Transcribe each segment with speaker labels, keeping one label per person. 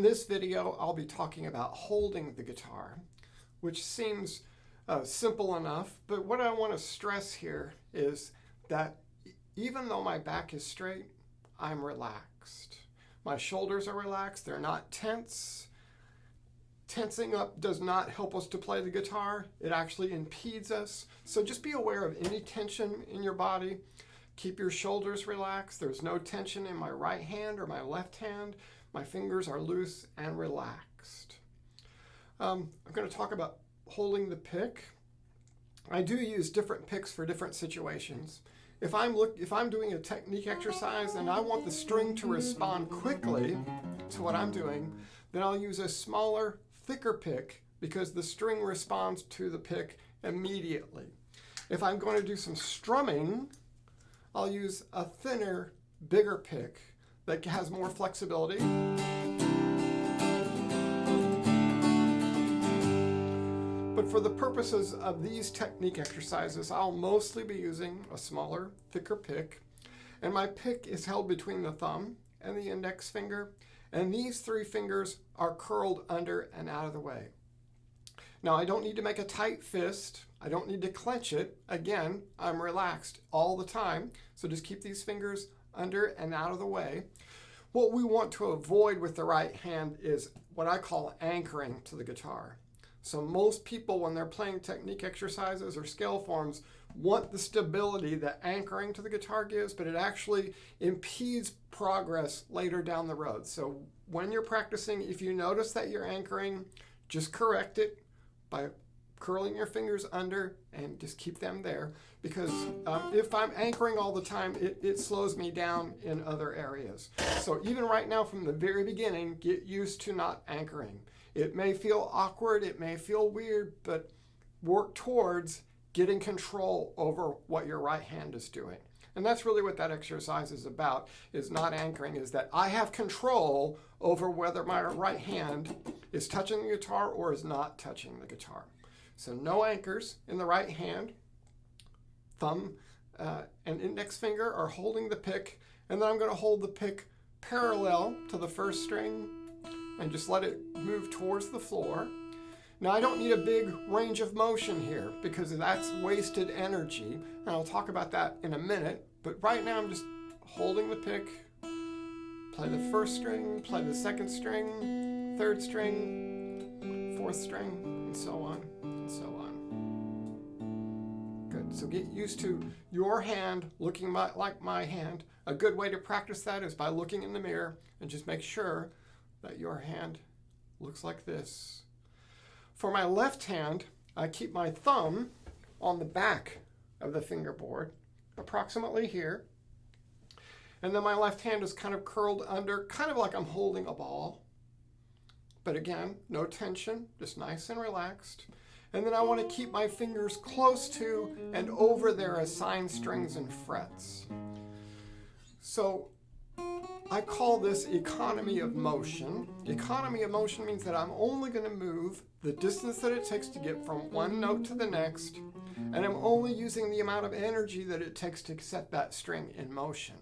Speaker 1: this video, I'll be talking about holding the guitar, which seems simple enough, but what I want to stress here is that even though my back is straight, I'm relaxed. My shoulders are relaxed, they're not tense. Tensing up does not help us to play the guitar. It actually impedes us. So just be aware of any tension in your body. Keep your shoulders relaxed. There's no tension in my right hand or my left hand. My fingers are loose and relaxed. I'm going to talk about holding the pick. I do use different picks for different situations. If I'm doing a technique exercise and I want the string to respond quickly to what I'm doing, then I'll use a smaller, thicker pick because the string responds to the pick immediately. If I'm going to do some strumming, I'll use a thinner, bigger pick that has more flexibility. But for the purposes of these technique exercises, I'll mostly be using a smaller, thicker pick. And my pick is held between the thumb and the index finger. And these three fingers are curled under and out of the way. Now, I don't need to make a tight fist. I don't need to clench it. Again, I'm relaxed all the time. So just keep these fingers under and out of the way. What we want to avoid with the right hand is what I call anchoring to the guitar. So most people, when they're playing technique exercises or scale forms, want the stability that anchoring to the guitar gives, but it actually impedes progress later down the road. So when you're practicing, if you notice that you're anchoring, just correct it by curling your fingers under and just keep them there. Because if I'm anchoring all the time, it slows me down in other areas. So even right now from the very beginning, get used to not anchoring. It may feel awkward, it may feel weird, but work towards getting control over what your right hand is doing. And that's really what that exercise is about, is not anchoring, is that I have control over whether my right hand is touching the guitar or is not touching the guitar. So no anchors in the right hand. Thumb and index finger are holding the pick, and then I'm going to hold the pick parallel to the first string and just let it move towards the floor. Now I don't need a big range of motion here because that's wasted energy, and I'll talk about that in a minute, but right now I'm just holding the pick, play the first string, play the second string, third string, fourth string, and so on, and so on. Good, so get used to your hand looking like my hand. A good way to practice that is by looking in the mirror and just make sure that your hand looks like this. For my left hand, I keep my thumb on the back of the fingerboard, approximately here. And then my left hand is kind of curled under, kind of like I'm holding a ball. But again, no tension, just nice and relaxed. And then I want to keep my fingers close to and over their assigned strings and frets. So I call this economy of motion. Economy of motion means that I'm only going to move the distance that it takes to get from one note to the next, and I'm only using the amount of energy that it takes to set that string in motion.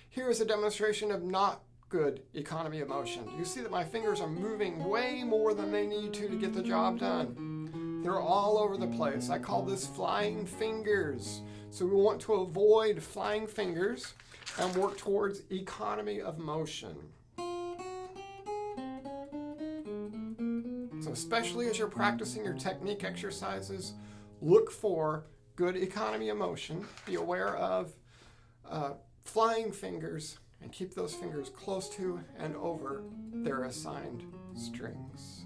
Speaker 1: Here is a demonstration of not good economy of motion. You see that my fingers are moving way more than they need to get the job done. They're all over the place. I call this flying fingers. So we want to avoid flying fingers and work towards economy of motion. So especially as you're practicing your technique exercises, look for good economy of motion. Be aware of flying fingers and keep those fingers close to and over their assigned strings.